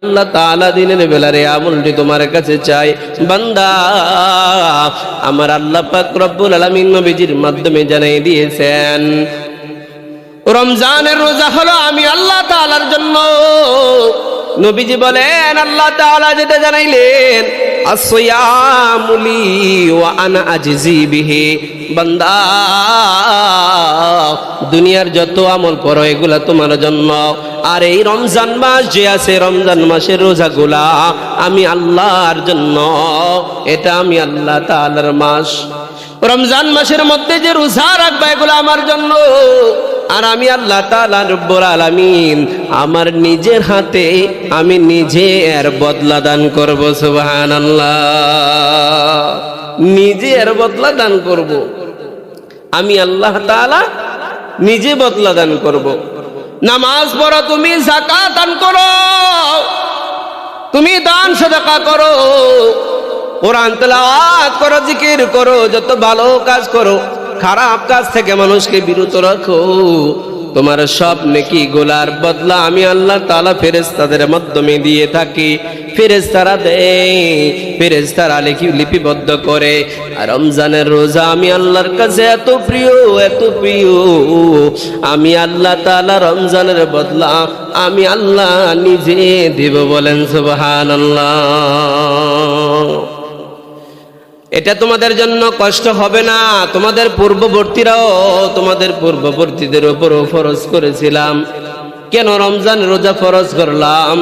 আল্লাহ তাআলা দিনের বেলারে আমলটি তোমার কাছে চাই। বান্দা আমার আল্লাহ পাক রব্বুল আলামিন নবীজির মাধ্যমে জানিয়ে দিয়েছেন, রমজানের রোজা হলো আমি আল্লাহ তাআলার জন্য। নবীজি বলেন, আল্লাহ তাআলা যেটা জানাইলেন, আসিয়ামু লি ওয়া আনা আজজি বিহি। বান্দা দুনিয়ার যত আমল করো এগুলা তোমার জন্য, আর এই রমজান মাস যে আছে, রমজান মাসের রোজাগুলা আমি আল্লাহর জন্য। এটা আমি আল্লাহ তাআলার মাস। রমজান মাসের মধ্যে যে রোজা রাখবা এগুলো আমার জন্য, আর আমি আল্লাহ তাআলা রব্বুল আলামিন আমার নিজের হাতে আমি নিজে এর বদলা দান করব। সুবহানাল্লাহ, নিজে এর বদলা দান করব। আমি আল্লাহ তাআলা নিজে বদলা দান করব। নামাজ পড়ো, তুমি যাকাত দান করো, তুমি দান সাদাকা করো, কোরআন তেলাওয়াত করো, জিকির করো, যত ভালো কাজ করো, খারাপ কাজ থেকে মানুষকে বিরত রাখো। তোমার সব নেকি গোলার বদলা আমি আল্লাহ তাআলা ফেরেশতাদের মাধ্যমে দিয়ে থাকি। ফেরেশতারা দেয়, ফেরেশতারা লিপিবদ্ধ করে। আর রমজানের রোজা আমি আল্লাহর কাছে এত প্রিয়, এত প্রিয়, আমি আল্লাহ তাআলা রমজানের বদলা আমি আল্লাহ নিজে দেব। বলেন সুবহানাল্লাহ। এটা তোমাদের জন্য কষ্ট হবে না। তোমাদের পূর্ববর্তীদের উপরও ফরজ করেছিলাম। কেন রমজান রোজা ফরজ করলাম?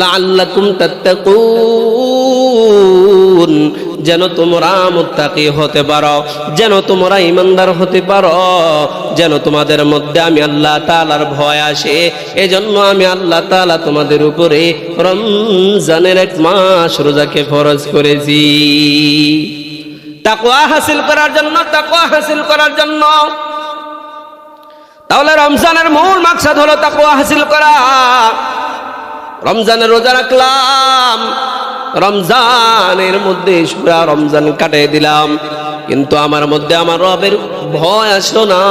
লাআল্লাকুম তাত্তাকুন, যেন তোমরা মুত্তাকি হতে পারো, যেন তোমরা ঈমানদার হতে পারো, যেন তোমাদের মধ্যে আমি আল্লাহ তাআলার ভয় আসে। এজন্য আমি আল্লাহ তাআলা তোমাদের উপরে রমজানের এক মাস রোজাকে ফরজ করেছি। তাকওয়া হাসিল করার জন্য, তাকওয়া হাসিল করার জন্য। তাহলে রমজানের মূল মাকসাদ হলো তাকওয়া হাসিল করা। রমজানের রোজা রাখলাম, রমজানের মধ্যে পুরা রমজান কাটিয়ে দিলাম, কিন্তু আমার মধ্যে আমার রবের ভয় আসলো না।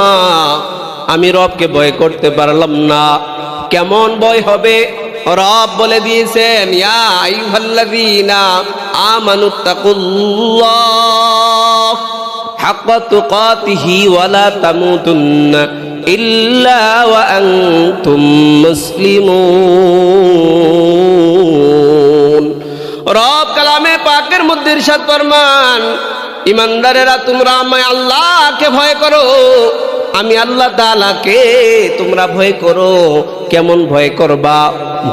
আমি রবকে ভয় করতে পারলাম না। কেমন ভয় হবে? রব বলে দিয়েছেন, ইয়া আইয়ুহাল্লাযীনা আমানুত্তাকুল্লাহ হাক্কা তুকাতিহি ওয়া লা তামুতুন্না ইল্লা ওয়া আনতুম মুসলিমুন। রব কালামে পাকের মধ্যে ইরশাদ ফরমান, ঈমানদারেরা তোমরা আমি আল্লাহকে ভয় করো, আমি আল্লাহ তাআলাকে তোমরা ভয় করো। কেমন ভয় করবা?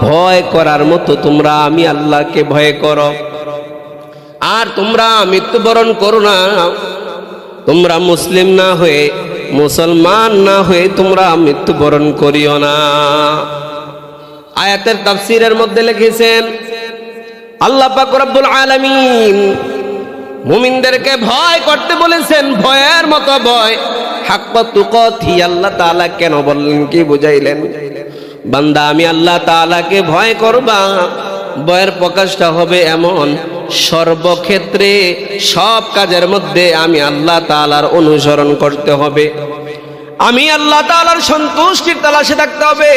ভয় করার মতো তোমরা আমি আল্লাহকে ভয় করো। আর তোমরা মৃত্যুবরণ করো না, তোমরা মুসলিম না হয়ে, মুসলমান না হয়ে তোমরা মৃত্যুবরণ করিও না। আয়াতের তাফসীরের মধ্যে লিখেছেন, আল্লাহ পাক রব্বুল আলামিন মুমিনদেরকে ভয় করতে বলেছেন, ভয়ের মতো ভয়। হাক্কা তুকাতি, আল্লাহ তাআলা কেন বললেন, কি বুঝাইলেন? বান্দা আমি আল্লাহ তাআলাকে ভয় করবা। ভয়ের প্রকাশটা হবে এমন, সর্বক্ষেত্রে সব কাজের মধ্যে আমি আল্লাহ তাআলার অনুসরণ করতে হবে। আমি আল্লাহ তাআলার সন্তুষ্টির তালাশে থাকতে হবে।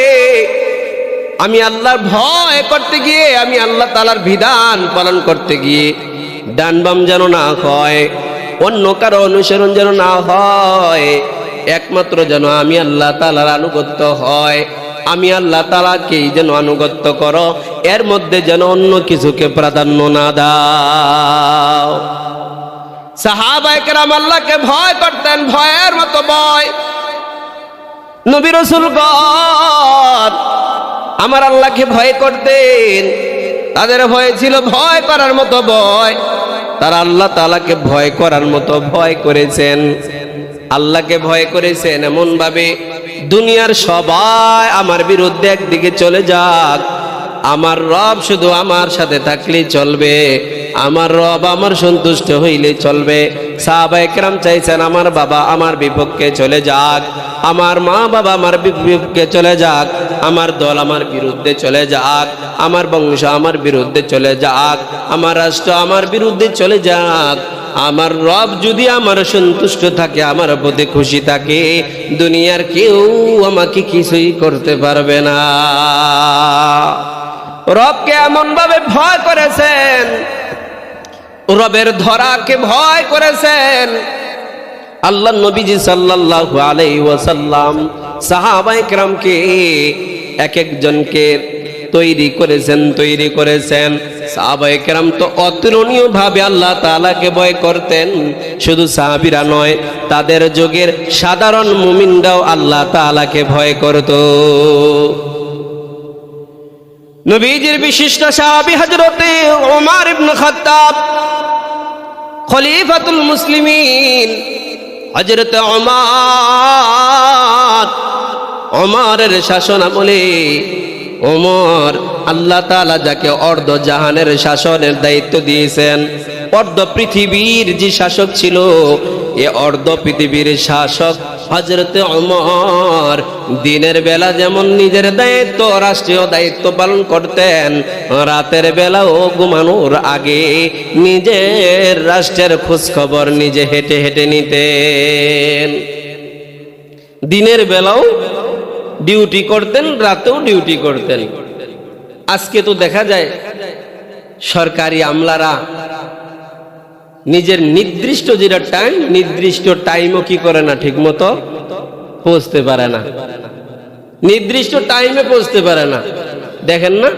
আমি আল্লাহর ভয় করতে গিয়ে, আমি আল্লাহ তাআলার বিধান পালন করতে গিয়ে ডান বাম যেন না হয়, অন্য কারো অনুসরণ যেন না হয়, একমাত্র যেন আমি আল্লাহ তাআলার আনুগত্য হয়। আমি আল্লাহ তাআলাকেই যেন আনুগত্য করো, এর মধ্যে যেন অন্য কিছুকে প্রাধান্য না দাও। সাহাবায়ে কেরাম আল্লাহকে ভয় করতেন, ভয়ের মতো ভয়। নবী রাসূলগণ আমার আল্লাহকে ভয় করতেন, তাদের ভয় ছিল ভয় করার মতো ভয়। তারা আল্লাহ তাআলাকে ভয় করার মতো ভয় করেছেন, আল্লাহকে ভয় করেছেন এমন ভাবে, দুনিয়ার সবাই আমার বিরুদ্ধে একদিকে চলে যাক, আমার রব শুধু আমার সাথে থাকলেই চলবে, আমার রব আমার সন্তুষ্ট হইলে চলবে। সাহাবায়ে কেরাম চাইছেন আমার বাবা আমার বিপক্ষে চলে যাক, আমার মা বাবা আমার বিপক্ষে চলে যাক, আমার দল আমার বিরুদ্ধে চলে যাক, আমার বংশ আমার বিরুদ্ধে চলে যাক, আমার রাষ্ট্র আমার বিরুদ্ধে চলে যাক। আমার রব যদি আমার সন্তুষ্ট থাকে, আমার প্রতি খুশি থাকে, দুনিয়ার কেউ আমাকে কিছুই করতে পারবে না। রবকে এমন ভাবে ভয় করেছেন, রবের ধরাকে ভয় করেছেন। আল্লাহ নবীজি সাল্লাল্লাহু আলাইহি ওয়াসাল্লাম সাহাবায়ে কেরামকে এক একজনকে তৈরি করেছেন। সাহাবায়ে কেরাম তো অতুলনীয় ভাবে আল্লাহ তাআলাকে ভয় করতেন। শুধু সাহাবীরা নয়, তাদের যুগের সাধারণ মুমিনরাও আল্লাহ তাআলাকে ভয় করত। নবীজির বিশিষ্ট সাহাবী হযরতে ওমর ইবনে খাত্তাব, খলিফাতুল মুসলিমিন হযরতে ওমরের শাসন আমলে ওমর আল্লাহ তাআলা যাকে অর্ধ জাহানের শাসনের দায়িত্ব দিয়েছেন, অর্ধ পৃথিবীর যে শাসক ছিল, এ অর্ধ পৃথিবীর শাসক হযরতে ওমর দিনের বেলা যেমন নিজের দায়িত্ব, রাষ্ট্রীয় দায়িত্ব পালন করতেন, রাতের বেলাও ঘুমানোর আগে নিজের রাষ্ট্রের খোঁজ খবর নিজে হেঁটে হেঁটে নিতেন। দিনের বেলাও ডিউটি করতেন, রাতেও ডিউটি করতেন। আজকে তো দেখা যায় সরকারি আমলারা নিজের নির্দিষ্ট যেটা টাইম, নির্দিষ্ট টাইমও কি করে না, ঠিক মতো পৌঁছতে পারে না, নির্দিষ্ট টাইমে পৌঁছতে পারে না। দেখেন না,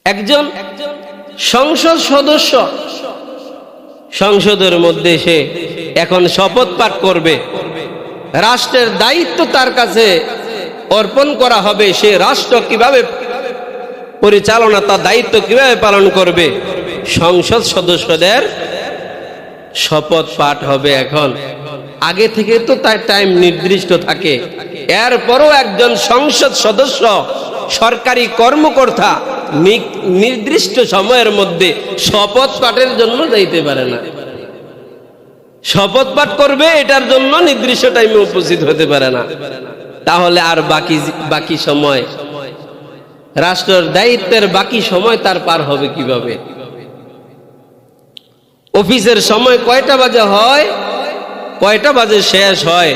একজন সংসদ সদস্য সংসদের মধ্যে সে এখন শপথ পাঠ করবে, রাষ্ট্রের দায়িত্ব তার কাছে অর্পণ করা হবে, সে রাষ্ট্র কিভাবে পরিচালনা, তার দায়িত্ব কিভাবে পালন করবে, সংসদ সদস্যদের শপথ পাঠ হবে। এখন আগে থেকে তো তার টাইম নির্দিষ্ট থাকে, এরপরও একজন সংসদ সদস্য, সরকারি কর্মকর্তা নির্দিষ্ট সময়ের মধ্যে শপথ পাঠের জন্য যাইতে পারে না। শপথ পাঠ করবে, এটার জন্য নির্দিষ্ট টাইমে উপস্থিত হতে পারে না। তাহলে আর বাকি সময়, রাষ্ট্রের দায়িত্বের বাকি সময় তার পার হবে কিভাবে? অফিসের সময় কয়টা বাজে হয়, কয়টা বাজে শেষ হয়,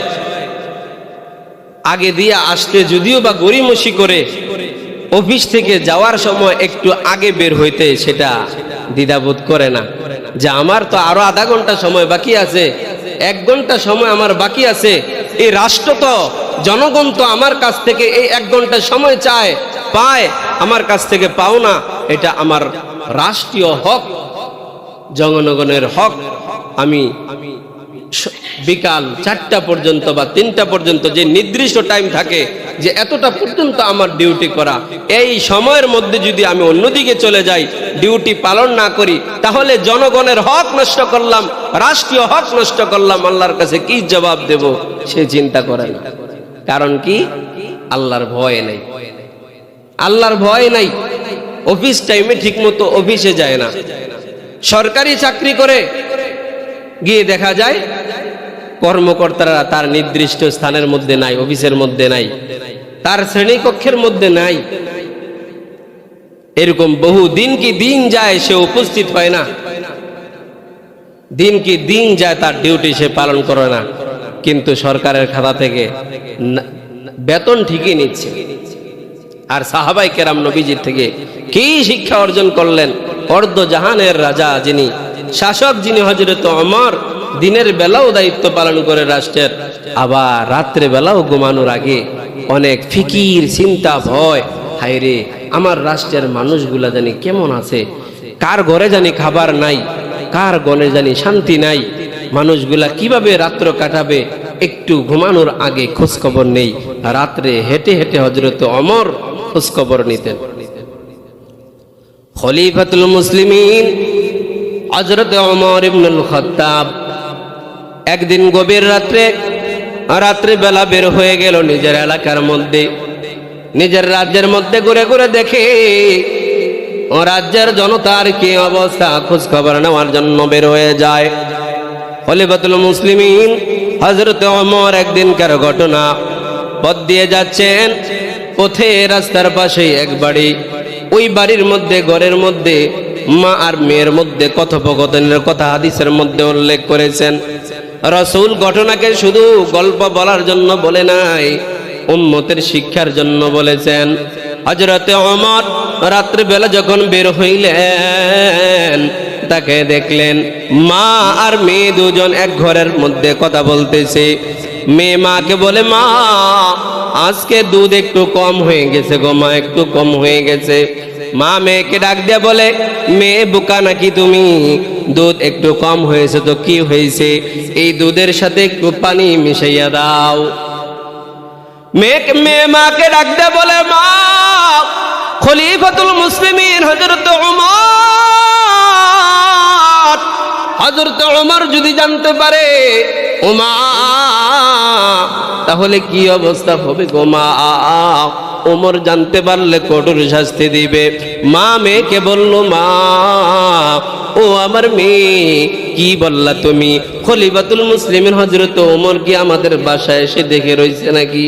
আগে দিয়ে আসতে যদিও বা গড়িমসি করে অফিস থেকে যাওয়ার সময় একটু আগে বের হইতে সেটা দ্বিধাবোধ করে না, যে আমার তো আরো আধা ঘন্টা সময় বাকি আছে, 1 ঘন্টা সময় আমার বাকি আছে, এই রাষ্ট্র তো, জনগণ তো আমার কাছ থেকে এই 1 ঘন্টা সময় চায়, পায়, আমার কাছ থেকে পাও না, এটা আমার রাষ্ট্রীয় হক, জনগণের হক। আমি বিকাল 4টা পর্যন্ত বা 3টা পর্যন্ত যে নির্দিষ্ট টাইম থাকে, যে এতটা পর্যন্ত আমার ডিউটি করা, এই সময়ের মধ্যে যদি আমি অন্যদিকে চলে যাই, ডিউটি পালন না করি, তাহলে জনগণের হক নষ্ট করলাম, রাষ্ট্রীয় হক নষ্ট করলাম, আল্লাহর কাছে কি জবাব দেব সে চিন্তা করে না। কারণ কি? আল্লাহর ভয় নাই, আল্লাহর ভয় নাই। অফিস টাইমে ঠিক মতো অফিসে যায় না, সরকারি চাকরি করে গিয়ে দেখা যায় কর্মকর্তারা তার নির্দিষ্ট স্থানের মধ্যে নাই, অফিসের মধ্যে নাই, তার শ্রেণীকক্ষের মধ্যে নাই। এরকম বহু দিন কি দিন যায়, সে উপস্থিত হয় না, দিন কি দিন যায়, তার ডিউটি সে পালন করে না, কিন্তু সরকারের খাতা থেকে বেতন ঠিকই নিচ্ছে। আর সাহাবায়ে কেরাম নবীজির থেকে কি শিক্ষা অর্জন করলেন? অর্ধ জাহানের রাজা যিনি, শাসক যিনি হযরত ওমর, দিনের বেলাও দায়িত্ব পালন করে রাষ্ট্রের, আবার রাত্রে বেলাও ঘুমানোর আগে অনেক ফিকির, চিন্তা, ভয়, হায়রে আমার রাষ্ট্রের মানুষগুলা জানি কেমন আছে, কার ঘরে জানি খাবার নাই, কার ঘরে জানি শান্তি নাই, মানুষগুলা কিভাবে রাত্র কাটাবে, একটু ঘুমানোর আগে খোঁজ খবর নেই। রাত্রে হেঁটে হেঁটে হযরত ওমর খোঁজ খবর নিতেন। খলিফাতুল মুসলিমিন হযরত ওমর ইবনুল খাত্তাব একদিন গভীর রাত্রে বেলা বের হয়ে গেল নিজের এলাকার মধ্যে, নিজের রাজ্যের মধ্যে ঘুরে ঘুরে দেখে ও রাজ্যের জনতার কি অবস্থা, খোঁজ খবর নেওয়ার জন্য বের হয়ে যায়। খলিফাতুল মুসলিমিন হযরত ওমর একদিনকার ঘটনা, পথ দিয়ে যাচ্ছেন, পথে রাস্তার পাশে এক বাড়ি, ওই বাড়ির মধ্যে, ঘরের মধ্যে মা আর মেয়ের মধ্যে কথোপকথনের কথা হাদিসের মধ্যে উল্লেখ করেছেন। রাসূল ঘটনাকে শুধু গল্প বলার জন্য বলে নাই, উম্মতের শিক্ষার জন্য বলেছেন। হযরতে ওমর রাত্রিবেলা যখন বের হইলেন, তাকে দেখলেন মা আর মেয়ে দুজন এক ঘরের মধ্যে কথা বলতেছে। মেয়ে মাকে বলে, মা আজকে দুধ একটু কম হয়ে গেছে গো মা, একটু কম হয়ে গেছে। মা মেয়েকে ডাক দিয়ে বলে, মেয়ে বোকা নাকি তুমি? দুধ একটু কম হয়েছে তো কি হয়েছে, এই দুধের সাথে একটু পানি মিশাইয়া দাও। মেয়ে মাকে ডাক দিয়ে বলে, মা খলিফাতুল মুসলিমিন হযরত ওমর যদি জানতে পারে ও মা, তাহলে কি অবস্থা হবে গো মা? ওমর জানতে পারলে কঠোর শাস্তি দিবে। মা মেয়েকে বলল, মা ও আমার মেয়ে, কি বললা তুমি? খলিফাতুল মুসলিমিন হযরত ওমর কি আমাদের বাসায় এসে দেখে রইছে নাকি?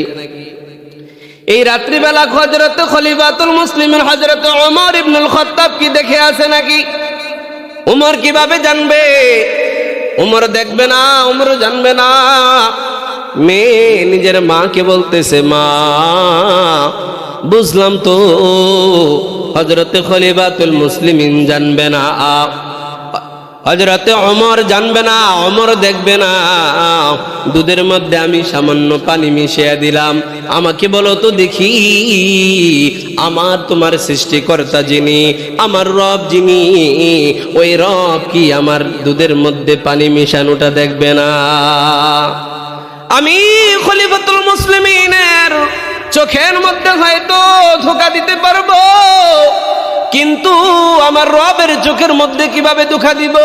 এই রাত্রিবেলা হযরত খলিফাতুল মুসলিমিন হযরত ওমর ইবনুল খাত্তাব কি দেখে আছে নাকি? ওমর কিভাবে জানবে? ওমর দেখবে না, ওমর জানবে না। মেয়ে নিজের মাকে বলতেছে, মা বুঝলাম তো হযরতে খলিফাতুল মুসলিমিন জানবে না, হযরতে ওমর জানবে না, ওমর দেখবে না। দুধের মধ্যে আমি সামান্য পানি মিশিয়ে দিলাম। আমাকে বলো তো দেখি, আমার তোমার সৃষ্টিকর্তা যিনি, আমার রব যিনি, ওই রব কি আমার দুধের মধ্যে পানি মিশানোটা দেখবে না? আমি খলিফাতুল মুসলিমিনের চোখের মধ্যে হয়তো ধোঁকা দিতে পারবো, কিন্তু আমার রবের চোখের মধ্যে কিভাবে ধোঁকা দিব?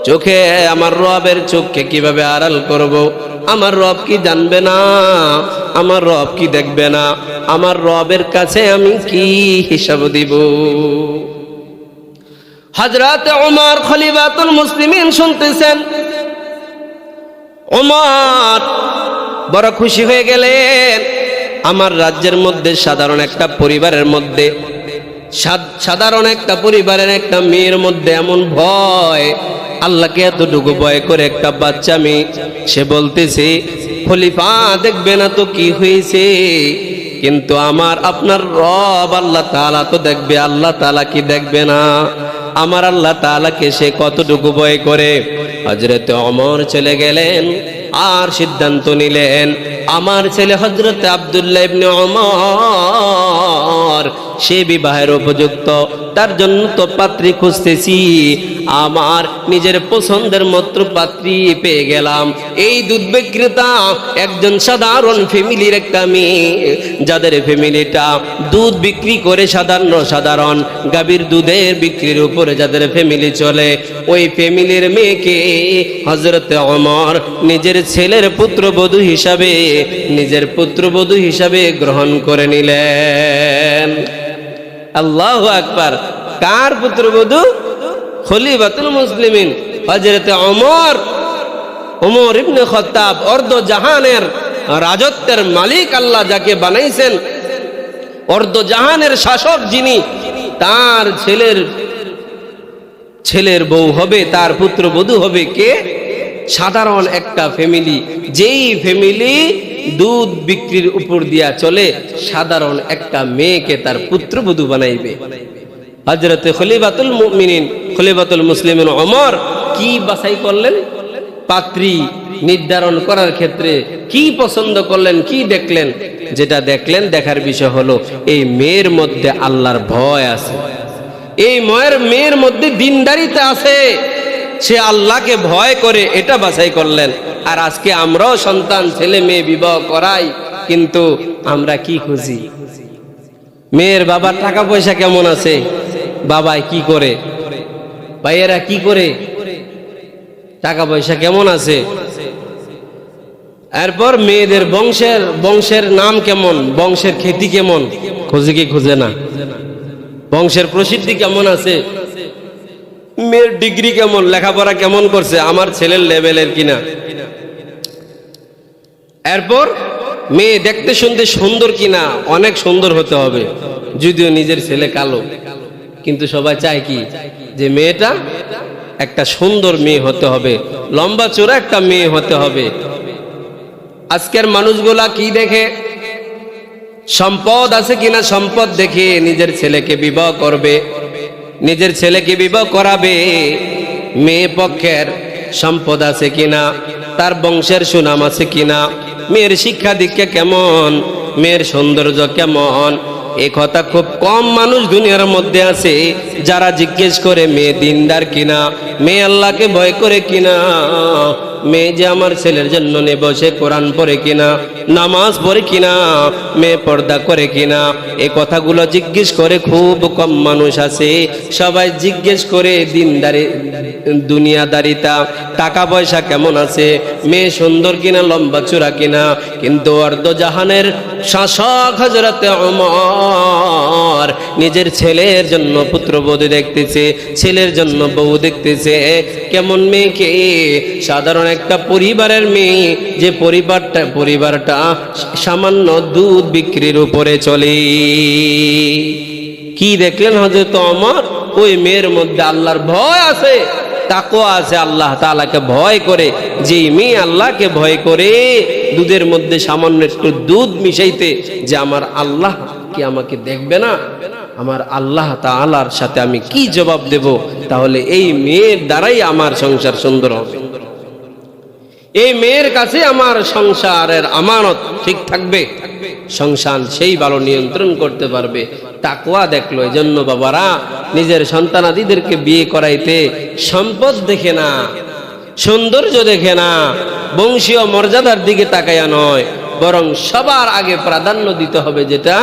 চোখে আমার রবের চোখকে কিভাবে আড়াল করব? আমার রব কি জানবে না? আমার রব কি দেখবে না? আমার রবের কাছে আমি কি হিসাব দিব? হযরত ওমর খলিফাতুল মুসলিমিন শুনতেছেন। ওমর বড় খুশি হয়ে গেলেন। আমার রাজ্যের মধ্যে সাধারণ একটা পরিবারের মধ্যে, সাধারণ একটা পরিবারের একটা মেয়ের মধ্যে এমন ভয়, আল্লাহকে এতটুকু ভয় করে একটা বাচ্চা মেয়ে, সে বলতেছে খলিফা দেখবে না তো কি হয়েছে, কিন্তু আমার আপনার রব আল্লাহ তাআলা তো দেখবে, আল্লাহ তাআলা কি দেখবে না? আমার আল্লাহ তাআলাকে সে কতটুকু ভয় করে। হযরতে ওমর চলে গেলেন আর সিদ্ধান্ত নিলেন, আমার ছেলে হযরতে আব্দুল্লাহ ইবনে ওমর সে বিবাহের উপযুক্ত, তার জন্য তো পাত্রী খুঁজতেছি। আমার নিজের পছন্দের মতো পাত্রী পেয়ে গেলাম। এই দুধ বিক্রেতা একজন সাধারণ ফ্যামিলির একটা মেয়ে, যাদের ফ্যামিলিটা দুধ বিক্রি করে, সাধারণ গাভীর দুধের বিক্রির উপরে যাদের ফ্যামিলি চলে, ওই ফ্যামিলির মেয়েকে হযরতে ওমর নিজের ছেলের পুত্রবধূ হিসাবে গ্রহণ করে নিলেন। আল্লাহু আকবার। কার পুত্রবধূ? খলিফাতুল মুসলিমিন হযরতে ওমর ইবনে খাত্তাব, অর্ধ জাহানের রাজত্বের মালিক আল্লাহ যাকে বানাইছেন, অর্ধ জাহানের শাসক যিনি, তার ছেলের বউ হবে, তার পুত্রবধূ হবে কে? সাধারণ একটা ফ্যামিলি, যেই ফ্যামিলি দুধ বিক্রির উপর দিয়া চলে, সাধারণ একটা মেয়েকে তার পুত্রবধূ বানাইবে। হযরতে খলিফাতুল মুসলিমিন ওমর কি বাছাই করলেন? পাত্রী নির্ধারণ করার ক্ষেত্রে কি পছন্দ করলেন, কি দেখলেন? যেটা দেখলেন, দেখার বিষয় হলো এই মেয়ের মধ্যে আল্লাহর ভয় আছে, এই মেয়ের মধ্যে দিনদারিতা আছে, সে আল্লাহকে ভয় করে, এটা বাছাই করলেন। আর আজকে আমরাও সন্তান ছেলে মেয়ে বিবাহ করাই, কিন্তু আমরা কি খুঁজি? মেয়ের বাবার টাকা পয়সা কেমন আছে, বাবাই কি করে, ভাইয়েরা কি করে, টাকা পয়সা কেমন আছে, এরপর মেয়েদের বংশের নাম কেমন, বংশের খ্যাতি কেমন, খুঁজে কি খুঁজে না? বংশের প্রসিদ্ধি কেমন আছে, মেয়ের ডিগ্রি কেমন, লেখাপড়া কেমন করছে, আমার ছেলের লেভেলের কিনা। এরপর মেয়ে দেখতে শুনতে সুন্দর কিনা, অনেক সুন্দর হতে হবে, যদিও নিজের ছেলে কালো, কিন্তু সবাই চায় কি যে মেয়েটা একটা সুন্দর মেয়ে হতে হবে, লম্বা চওড়া একটা মেয়ে হতে হবে। আজকের মানুষগুলা কি দেখে? সম্পদ আছে কিনা সম্পদ দেখে নিজের ছেলেকে বিবাহ করবে, নিজের ছেলেকে বিবাহ করাবে। মেয়ে পক্ষের সম্পদ আছে কিনা, তার বংশের সুনাম আছে কিনা, মেয়ের শিক্ষা দীক্ষা কেমন, মেয়ের সৌন্দর্য কেমন, এই কথা খুব কম মানুষ দুনিয়ার মধ্যে আছে যারা জিজ্ঞেস করে মেয়ে দিনদার কিনা, মেয়ে আল্লাহকে ভয় করে কিনা, মেয়ে যে আমার ছেলের জন্য নিয়ে বসে কোরআন পড়ে কিনা, নামাজ পড়ে কিনা, মেয়ে পর্দা করে কিনা। এই কথাগুলো জিজ্ঞেস করে খুব কম মানুষ আছে। সবাই জিজ্ঞেস করে দিনদারি, দুনিয়াদারিতা, টাকা পয়সা কেমন আছে, মেয়ে সুন্দর কিনা, লম্বা চূড়া কিনা। কিন্তু অর্ধজাহানের শাসক হযরতে ওমর নিজের ছেলের জন্য পুত্রবধূ দেখতেছে, ছেলের জন্য বউ দেখতেছে। কেমন মেয়েকে? সাধারণ একটা পরিবারের মেয়ে, যে পরিবারটা সামান্য দুধ বিক্রির উপরে চলে। কি দেখলেন হযরত ওমর? ওই মেয়ের মধ্যে আল্লাহর ভয় আছে, তাকওয়া আছে, আল্লাহ তাআলাকে ভয় করে। যে মেয়ে আল্লাহকে ভয় করে, দুধের মধ্যে সামান্য একটু দুধ মিশাইতে, যে আমার আল্লাহ কি আমাকে দেখবে না, আমার আল্লাহ তাআলার সাথে আমি কি জবাব দেব, তাহলে এই মেয়ের দ্বারাই আমার সংসার সুন্দর হবে, এই মেয়ের কাছে আমার সংসারের আমানত ঠিক থাকবে, সংসার সেই ভালো নিয়ন্ত্রণ করতে পারবে। তাকওয়া দেখলো। এজন্য বাবারা নিজের সন্তানাদিদেরকে বিয়ে করাইতে সম্পদ দেখে না, সৌন্দর্য দেখে না, বংশীয় মর্যাদার দিকে তাকাইয়া নয়, বরং সবার আগে প্রাধান্য দিতে হবে যেটা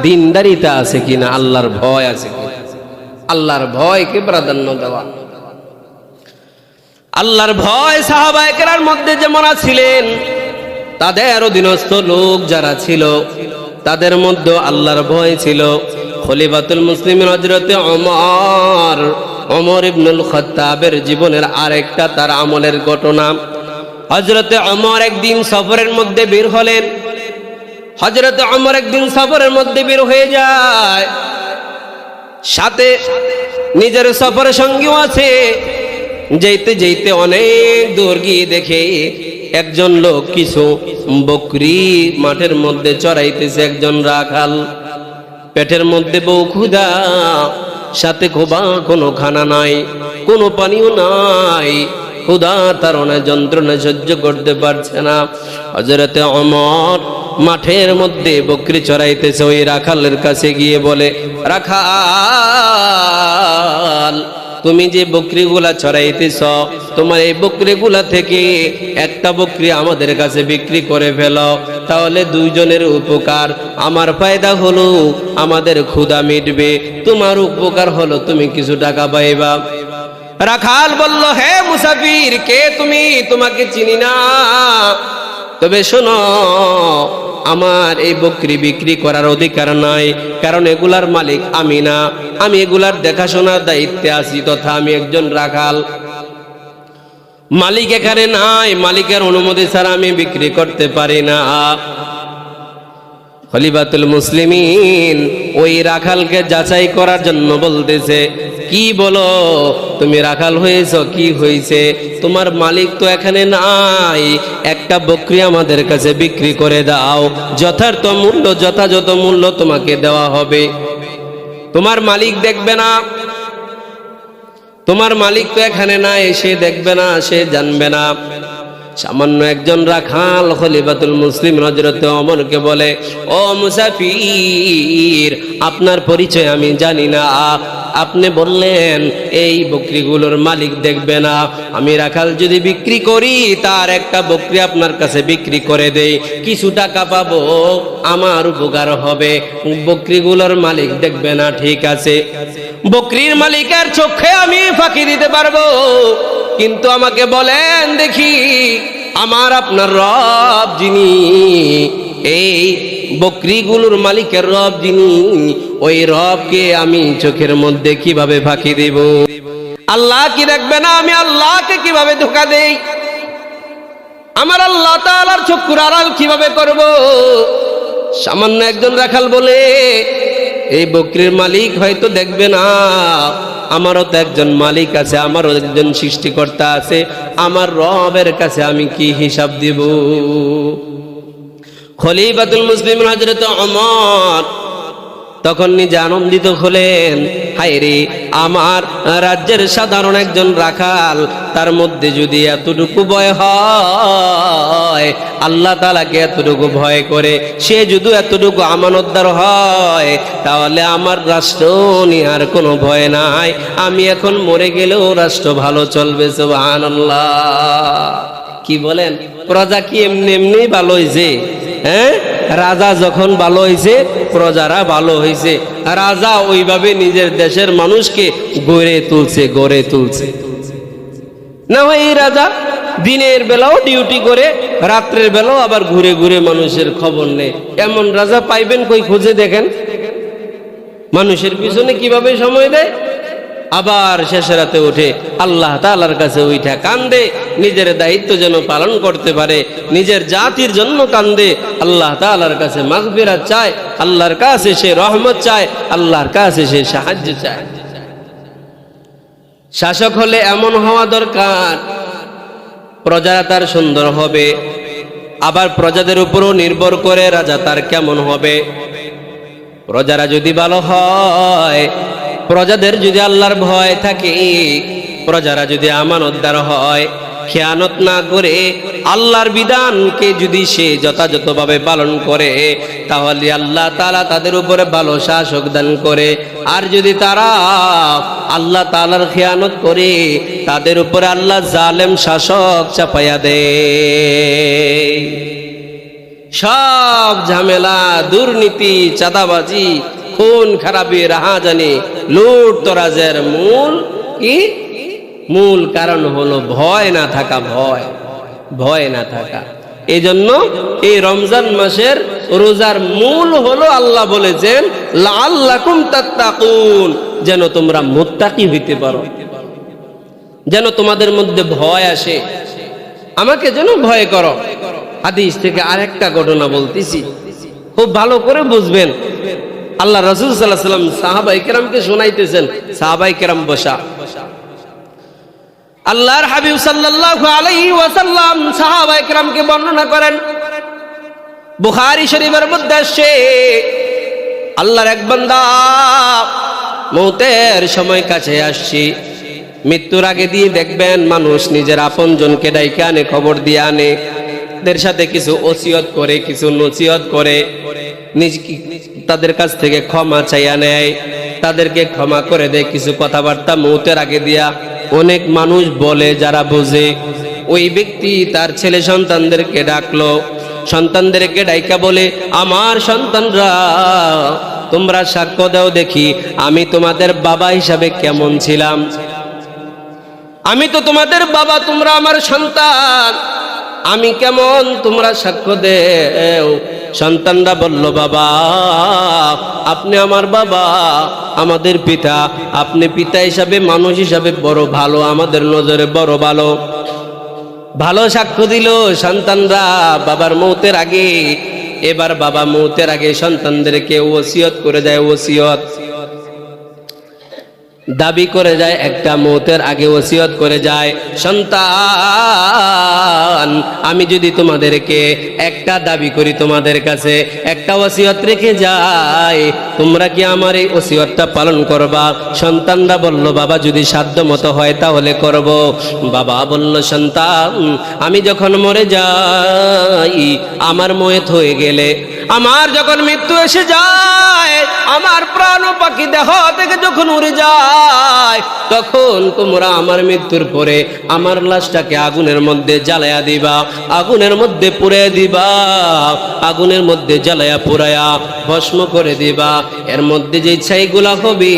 দিনদারিতা আছে কিনা, আল্লাহর ভয় আছে কিনা, আল্লাহর ভয়কে প্রাধান্য দেওয়া। আল্লাহর ভয় সাহাবায়ে কেরামের মধ্যে যেমন ছিলেন, তাদের অধীনস্থ লোক যারা ছিল তাদের মধ্যে আল্লাহর ভয় ছিল। খলিফাতুল মুসলিমিন হযরতে ওমর ইবনুল খাত্তাবের জীবনের আরেকটা তার আমলের ঘটনা। হযরতে ওমর একদিন সফরের মধ্যে বের হলেন। হযরতে ওমর একদিন সফরের মধ্যে বের হয়ে যায়, সাথে নিজের সফরের সঙ্গীও আছে। যেতে যেতে অনেক দূর গিয়ে দেখে একজন লোক কিছু বকরি মাঠের মধ্যে চড়াইতেছে। একজন রাখাল, পেটের মধ্যে বউ ক্ষুধা, সাথে কোনো খানা নাই, কোনো পানিও নাই, ক্ষুধা তাড়না যন্ত্রণা সহ্য করতে পারছে না। হযরতে ওমর মাঠের মধ্যে বকরি চড়াইতেছে। ওই রাখালের কাছে গিয়ে বলে, রাখাল, তুমি যে বকরিগুলা চড়াইতেছ, তোমার এই বকরিগুলা থেকে একটা বকরি আমাদের কাছে বিক্রি করে ফেলো, তাহলে দুইজনের উপকার। আমার ফায়দা হলো আমাদের ক্ষুধা মিটবে, তোমার উপকার হলো তুমি কিছু টাকা পাইবা। রাখাল বলল, হে মুসাফির, কে তুমি? তোমাকে চিনি না, তবে শোনো, আমার এই বকরি বিক্রি করার অধিকার নাই, কারণ এগুলার মালিক আমি না, আমি এগুলার দেখাশোনার দায়িত্বে আছি, তথা আমি একজন রাখাল। মালিক এখানে নাই, মালিকের অনুমতি ছাড়া আমি বিক্রি করতে পারি না। খলিফাতুল মুসলিমিন ওই রাখালকে যাচাই করার জন্য বলতেছে, কি বলো, তুমি রাখাল হয়েছ, কি হয়েছে? তোমার মালিক তো এখানে নাই, একটা বকরি আমাদের কাছে বিক্রি করে দাও, যথার্থ মূল্য, যথাযথ মূল্য তোমাকে দেওয়া হবে। তোমার মালিক দেখবে না, তোমার মালিক তো এখানে নাই, সে দেখবে না, সে জানবে না। সামান্য একজন রাখাল খলিফাতুল মুসলিম হযরতে ওমরকে বলে, ও মুসাফির, আপনার পরিচয় আমি জানি না, আপনি বললেন এই বকরিগুলোর মালিক দেখবে না, আমি রাখাল যদি বিক্রি করি, তার একটা বকরি আপনার কাছে বিক্রি করে দেই, কিছু টাকা পাবো, আমার উপকার হবে, বকরিগুলোর মালিক দেখবে না, ঠিক আছে, বকরির মালিকের চোখে আমি ফাঁকি দিতে পারবো, কিন্তু আমাকে বলেন দেখি, আমার আপনার রব যিনি, এই বকরিগুলোর মালিকের রব যিনি, ওই রবকে আমি চোখের মধ্যে কিভাবে ফাঁকি দেব? আল্লাহ কি দেখবে না? আমি আল্লাহকে কিভাবে ধোঁকা দেই? আমার আল্লাহ তাআলার চক্ষুর আড়াল কিভাবে করব? সামান্য একজন রাখাল বলে, এই বকরির মালিক হয়তো দেখবে না, আমারও তো একজন মালিক আছে, আমারও একজন সৃষ্টিকর্তা আছে, আমার রবের কাছে আমি কি হিসাব দিব? খলিফাতুল মুসলিমিন হযরত ওমর তখন নিজে আনন্দিত হলেন, হায় রে, আমার রাজ্যের সাধারণ একজন রাখাল, তার মধ্যে যদি এতটুকু ভয় হয়, আল্লাহ তাআলাকে এতটুকু ভয় করে, সে যদি এতটুকু আমানতদার হয়, তাহলে আমার রাষ্ট্র নিয়ে আর কোনো ভয় নাই। আমি এখন মরে গেলেও রাষ্ট্র ভালো চলবে। সুবহানাল্লাহ। কি বলেন? প্রজা কি এমনি এমনি ভালো হয়েছে? হ্যাঁ, রাজা যখন ভালো হয়েছে প্রজারা ভালো হয়েছে। রাজা ওইভাবে নিজের দেশের মানুষকে গড়ে তুলছে। না ভাই, এই রাজা দিনের বেলাও ডিউটি করে, রাত্রের বেলাও আবার ঘুরে ঘুরে মানুষের খবর নেয়। এমন রাজা পাইবেন কই? খুঁজে দেখেন মানুষের পিছনে কিভাবে সময় দেয়। আবার শেষে রাতে উঠে আল্লাহ তাআলার কাছে উঠা কান্দে, নিজের দায়িত্ব যেন পালন করতে পারে, নিজের জাতির জন্য কান্দে, আল্লাহ তাআলার কাছে মাগফিরাত চায়, আল্লাহর কাছে সে রহমত চায়, আল্লাহর কাছে সে সাহায্য চায়। শাসক হলে এমন হওয়া দরকার, প্রজারা তার সুন্দর হবে। আবার প্রজাদের উপরও নির্ভর করে রাজা তার কেমন হবে। প্রজারা যদি ভালো হয়, প্রজাদের যদি আল্লাহর ভয় থাকে, প্রজারা যদি আমানতদার হয়, খেয়ানত না করে আল্লাহর বিধানকে যদি সে যথাযথভাবে পালন করে, তাহলে আল্লাহ তাআলা তাদের উপরে ভালো শাসক দান করে। আর যদি তারা আল্লাহ তাআলার খেয়ানত করে, তাদের উপরে আল্লাহ জালেম শাসক চাপাইয়া দেয়। সব ঝামেলা, দুর্নীতি, চাঁদাবাজি, খুন খারাপি, রাহাজানি, লুট তরাজের মূল কারণ হলো ভয় না থাকা। ভয় না থাকা। এই জন্য এই রমজান মাসের রোজার মূল হলো, আল্লাহ বলেছেন লাআল্লাকুম তাত্তাকুন, যেন তোমরা মুত্তাকি হইতে পারো, যেন তোমাদের মধ্যে ভয় আসে, আমাকে যেন ভয় করো। হাদিস থেকে আরেকটা ঘটনা বলতেছি, খুব ভালো করে বুঝবেন। আল্লাহ রাসূল সাল্লাল্লাহু আলাইহি ওয়াসাল্লাম সাহাবায়ে কেরামকে শোনাইতেছেন। সাহাবায়ে কেরাম বসা, আল্লাহর হাবিব সাল্লাল্লাহু আলাইহি ওয়াসাল্লাম সাহাবায়ে কেরামকে বর্ণনা করেন। বুখারী শরীফের মধ্যে আসছে, আল্লাহর এক বান্দা মওতের সময় কাছে আসছে, মৃত্যুর আগে দিয়ে দেখবেন মানুষ নিজের আপনজনকে ডাইকা আনে, খবর দিয়ে আনে, তাদের সাথে কিছু ওসিয়ত করে, কিছু নসিহত করে, তাদের কাছ থেকে ক্ষমা চাইয়া নেয়, তাদেরকে ক্ষমা করে দেয়, কিছু কথাবার্তা মৌতের আগে দিয়া। অনেক মানুষ বলে, যারা বোঝে, ওই ব্যক্তি তার ছেলে সন্তানদেরকে ডাকলো, সন্তানদেরকে ডাইকা বলে, আমার সন্তানরা, তোমরা সাক্ষ্য দাও দেখি আমি তোমাদের বাবা হিসাবে কেমন ছিলাম। আমি তো তোমাদের বাবা, তোমরা আমার সন্তান, আমি কেমন, তোমরা সাক্ষ্য দেও। সন্তানরা বলল, বাবা আপনি আমার বাবা, আমাদের পিতা, আপনি পিতা হিসাবে, মানুষ হিসাবে বড় ভালো, আমাদের নজরে বড় ভালো। ভালো সাক্ষ্য দিল সন্তানরা বাবার মৌতের আগে। এবার বাবা মৌতের আগে সন্তানদেরকে ওসিয়ত করে যায়, ওসিয়ত দাবি করে যায়, একটা মৌতের আগে ওসিয়ত করে যায়, সন্তান আমি যদি তোমাদেরকে একটা দাবি করি, তোমাদের কাছে একটা ওসিয়ত রেখে যাই, তোমরা কি আমার এই ওসিয়তটা পালন করবা? সন্তানরা বলল, বাবা যদি সাধ্য মতো হয় তাহলে করব। বাবা বলল, সন্তান আমি যখন মরে যাই, আমার ময়েত হয়ে গেলে, আমার যখন মৃত্যু এসে যায়, আমার প্রাণ পাখি দেহ থেকে যখন উড়ে যায়, তখন তোমরা আমার মৃত্যুর পরে আমার লাশটাকে আগুনের মধ্যে জ্বালায়া দিবা, আগুনের মধ্যে পুড়ে দিবা, আগুনের মধ্যে জ্বালায়া পুরায়া ভস্ম করে দিবা। এর মধ্যে যে ছাইগুলা হবে,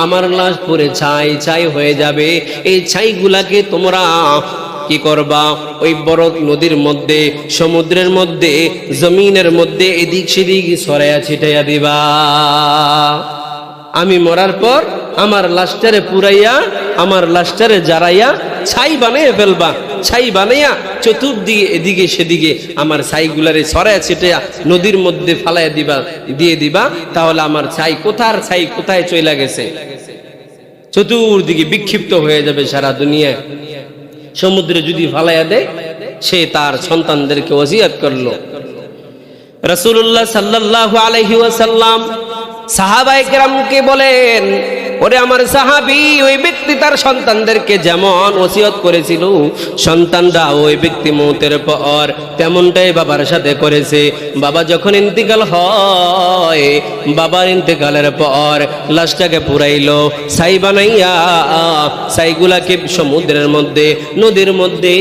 আমার লাশ পুড়ে ছাই ছাই হয়ে যাবে। এই ছাইগুলাকে তোমরা কি করবা? ওই বড় নদীর মধ্যে, সমুদ্রের মধ্যে, জমিনের মধ্যে এদিক সেদিক ছড়াইয়া ছিটাইয়া দিবা। আমি মরার পর আমার লাশটারে পুরাইয়া, আমার লাশটারে জ্বালাইয়া ছাই বানাইয়া ফেলবা। ছাই বানাইয়া চতুর্দিকে এদিকে সেদিকে আমার ছাইগুলারে ছড়াইয়া ছিটাইয়া নদীর মধ্যে ফালাইয়া দিবা, দিয়ে দিবা। তাহলে আমার ছাই কোথায় চইলা গেছে, চতুর্দিকে বিক্ষিপ্ত হয়ে যাবে সারা দুনিয়ায়। সমুদ্রে যদি ফালাইয়া দেয়, সে তার সন্তানদেরকে ওসিয়ত করলো, রাসূলুল্লাহ সাল্লাল্লাহু আলাইহি ওয়াসাল্লাম সাহাবায়ে কেরামকে বলেন, ওরে আমার সাহাবী, ওই ব্যক্তি তার সন্তানদেরকে যেমন ওসিয়ত করেছিল, সন্তানরা ওই ব্যক্তি মওতের পর তেমনটাই বাবার সাথে করেছে। বাবা যখন ইন্তিকাল হয়, বাবার ইন্তিকালের পর লাশটাকে পুরাইলো ছাই বানাইয়া, ছাইগুলাকে সমুদ্রের মধ্যে, নদীর মধ্যে,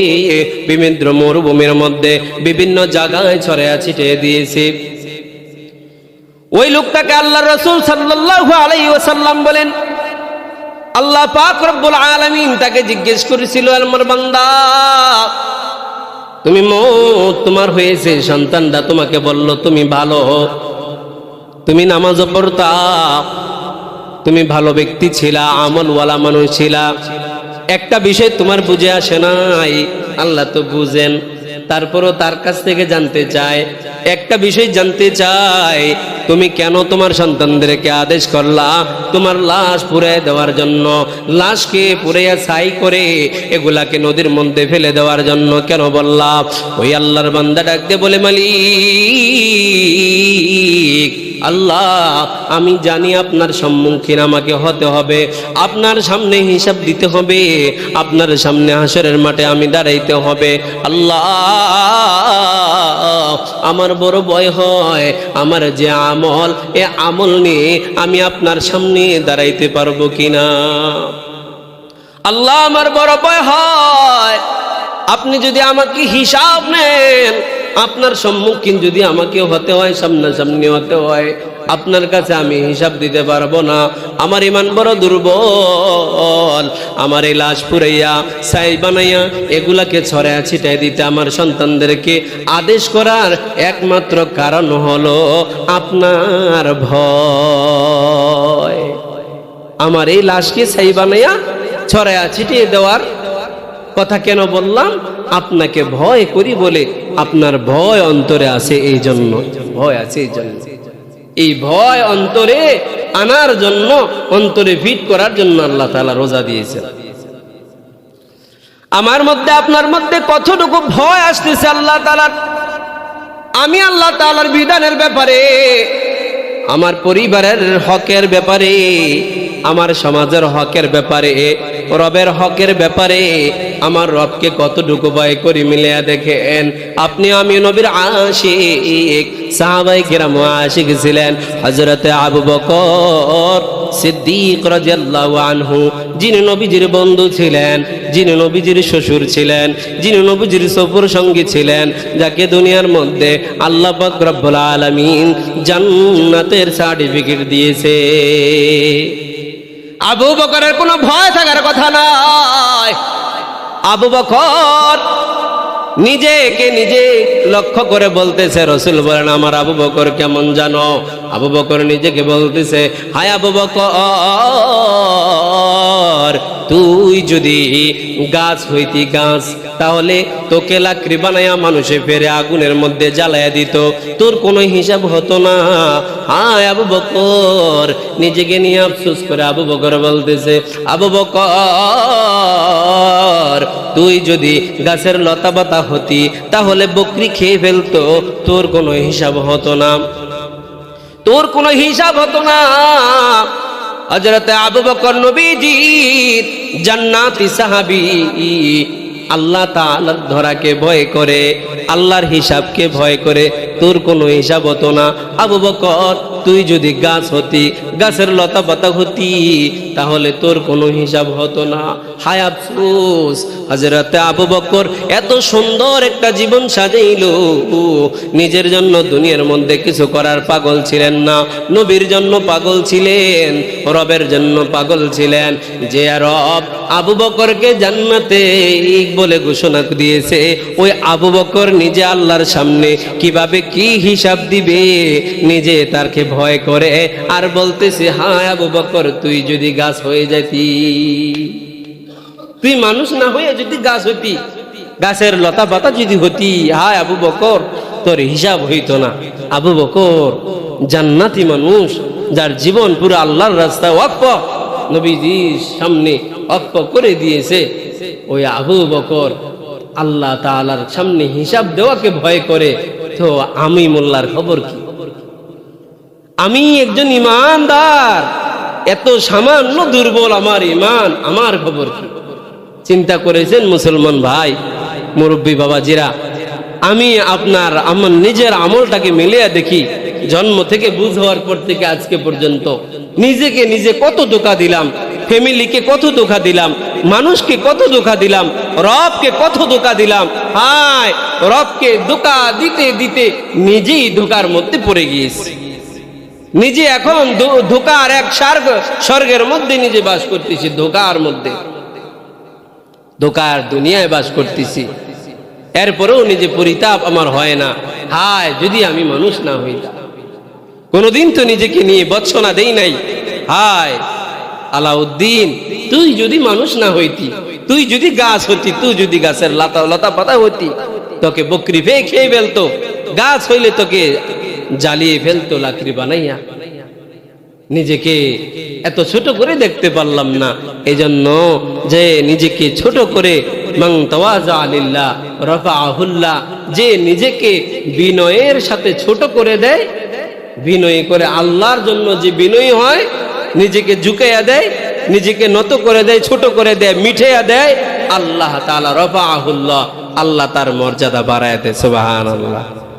বিভিন্ন মরুভূমির মধ্যে বিভিন্ন জায়গায় ছড়াইয়া ছিটিয়ে দিয়েছে। ওই লোকটাকে আল্লাহর রাসূল সাল্লাল্লাহু আলাইহি ওয়াসাল্লাম বলেন, আল্লাহ পাক রব্বুল আলামিন তাকে জিজ্ঞেস করেছিল, আমার বান্দা, তুমি মওত তোমার হয়েছে, সন্তানরা তোমাকে বলল তুমি ভালো, তুমি নামাজও পড়তা, তুমি ভালো ব্যক্তি ছিলা, আমলওয়ালা মানুষ ছিলা, একটা বিষয় তোমার বুঝে আসে নাই। আল্লাহ তো বুঝেন, তারপরও তার কাছ থেকে জানতে চায়, একটা বিষয় জানতে চায়, তুমি কেন তোমার সন্তানদেরকে আদেশ করলা তোমার লাশ পুড়িয়ে দেওয়ার জন্য? লাশকে পুড়িয়ে ছাই করে এগুলাকে নদীর মধ্যে ফেলে দেওয়ার জন্য কেন বললা? ওই আল্লাহর বান্দা ডাক দিয়ে বলে, মালিক আল্লাহ, আমি জানি আপনার সম্মুখীন আমাকে হতে হবে, আপনার সামনে হিসাব দিতে হবে, আপনার সামনে হাসরের মাঠে আমি দাঁড়াইতে হবে। আল্লাহ, আমার বড় ভয় হয়, আমার যে আমল, এ আমল নিয়ে আমি আপনার সামনে দাঁড়াইতে পারবো কিনা। আল্লাহ, আমার বড় ভয় হয়, আপনি যদি আমাকে হিসাব নেন, আপনার সম্মুখীন যদি আমাকে হতে হয়, সামনাসামনি হতে হয়, আপনার কাছে আমি হিসাব দিতে পারবো না। আমার ঈমান বড় দুর্বল, আমার এই লাশ পুড়াইয়া ছাই বানাইয়া এগুলাকে ছড়াইয়া ছিটাই দিতে আমার সন্তানদেরকে আদেশ করার একমাত্র কারণ হলো আপনার ভয়। আমার এই লাশকে ছাই বানাইয়া ছড়াইয়া ছিটিয়ে দেওয়ার কথা কেন বললাম? আপনাকে ভয় করি বলে, আপনার ভয় অন্তরে আছে, এই জন্য ভয় আছে, এই জন্য এই ভয় অন্তরে আনার জন্য, অন্তরে ফিট করার জন্য আল্লাহ তাআলা রোজা দিয়েছেন। আমার মধ্যে আপনার মধ্যে কতটুকু ভয় আসতেছে আল্লাহ তাআলার, আমি আল্লাহ তাআলার বিধানের ব্যাপারে, আমার পরিবারের হকের ব্যাপারে, আমার সমাজের হকের ব্যাপারে, রবের হকের ব্যাপারে আমার রবকে কতটুকু ভয় করি মিলিয়া দেখেন। আপনি আমি নবীর আশিক, সাহাবায়ে কেরাম আশিক ছিলেন। হযরতে আবু বকর সিদ্দিক রাদিয়াল্লাহু আনহু, যিনি নবীজির বন্ধু ছিলেন, যিনি নবীজির শ্বশুর ছিলেন, যিনি নবীজির সফর সঙ্গী ছিলেন, যাকে দুনিয়ার মধ্যে আল্লাহ পাক রব্বুল আলামিন জান্নাতের সার্টিফিকেট দিয়েছে। আবু বকরের কোনো ভয় থাকার কথা নয়। আবু বকর নিজেকে নিজে লক্ষ্য করে বলতেছে, রাসূল বলেন, আমার আবু বকর কেমন জানো? আবু বকর নিজেকে বলতেছে, হায় আবু বকর, তুই যদি গাছ হইতি গাছ, তাহলে তোকে লাকড়ি বানাইয়া মানুষে ফেরে আগুনের মধ্যে জ্বালাইয়া দিত, তোর কোনো হিসাব হতো না। হায় আবু বকর, নিজেকে নিয়ে আফসোস করে আবু বকর বলতেছে, আবু বকর, তুই যদি গাছের লতা পাতা হতি, তাহলে বকরি খেয়ে ফেলতো, তোর কোনো হিসাব হতো না, তোর কোনো হিসাব হতো না। হযরতে আবু বকর নবীজির জান্নাতি সাহাবী, আল্লাহ তাআলার ধরাকে ভয় করে, আল্লাহর হিসাবকে ভয় করে, তোর কোনো হিসাব হতো না। আবু বকর, তুই যদি গাছ হতি, গাছের লতা পাতা হতি, তাহলে তোর কোনো হিসাব হতো না। হায় আফসোস, হযরতে আবু বকর এত সুন্দর একটা জীবন সাজাইলো, নিজের জন্য দুনিয়ার মধ্যে কিছু করার পাগল ছিলেন না, নবীর জন্য পাগল ছিলেন, রবের জন্য পাগল ছিলেন। যে রব আবু বকরকে জান্নাতে বলে ঘোষণা দিয়েছে, ওই আবু বকর নিজে আল্লাহর সামনে কিভাবে কি হিসাব দিবে, নিজে তারকে ভয় করে আর বলতেছে, হায় আবু বকর, তুই যদি গাছ হয়ে যেতি, তুই মানুষ না হয়ে যদি গাছ হইতি, গাছের লতা পাতা যদি হতি, হায় আবু বকর, তোর হিসাব হইতো না। আবু বকর জান্নাতি মানুষ, যার জীবন পুরো আল্লাহর রাস্তায় ওয়াকফ, নবীজির সামনে ওয়াকফ করে দিয়েছে। ওই আবু বকর আল্লাহ তাআলার সামনে হিসাব দেওয়াকে ভয় করে তো আমি মোল্লার খবর কি? আমি একজন ইমানদার, এত সামান্য দুর্বল আমার ইমান, আমার খবর কি? চিন্তা করেছেন মুসলমান ভাই, মুরব্বী বাবাজিরা? আমি আমার নিজের আমলটাকে মিলিয়ে দেখি, জন্ম থেকে বুঝ হওয়ার পর থেকে আজকে পর্যন্ত নিজেকে নিজে কত ধোঁকা দিলাম, ফ্যামিলিকে কত ধোঁকা দিলাম, মানুষকে কত ধোঁকা দিলাম, রবকে কত ধোঁকা দিলাম। হায়, রবকে ধোঁকা দিতে দিতে নিজেই ধোঁকার মধ্যে পড়ে গিয়েছি। নিজে এখন ধোঁকার এক স্বর্গের মধ্যে নিজে বাস করতেছি, ধোঁকার মধ্যে, ধোঁকার দুনিয়ায় বাস করতেছি। এরপরেও নিজে পরিতাপ আমার হয় না। হায়, যদি আমি মানুষ না হইতাম। কোনদিন তো নিজেকে নিয়ে বৎসনা দেই নাই। হায় আলাউদ্দিন, তুই যদি মানুষ না হইতি, তুই যদি গাছ হতি, তুই যদি গাছের লতা পাতা হতি, তোকে বকরি পেয়ে খেয়ে ফেলতো, গাছ হইলে তোকে জ্বালিয়ে ফেলতো লাকড়ি বানাইয়া। নিজেকে এত ছোট করে দেখতে পারলাম না, এজন্য যে নিজেকে ছোট করে মান তাওয়াজা লিল্লাহ রাফাআহুল্লাহ, যে নিজেকে বিনয়ের সাথে ছোট করে দেয়, বিনয় করে আল্লাহর জন্য যে বিনয়ী হয়, নিজেকে ঝুঁকাইয়া দেয়, নিজেকে নত করে দেয়, ছোট করে দেয়, মিঠাইয়া দেয়, আল্লাহ তাআলা রাফাআহুল্লাহ, আল্লাহ তার মর্যাদা বাড়ায় দেয়। সুবহানাল্লাহ।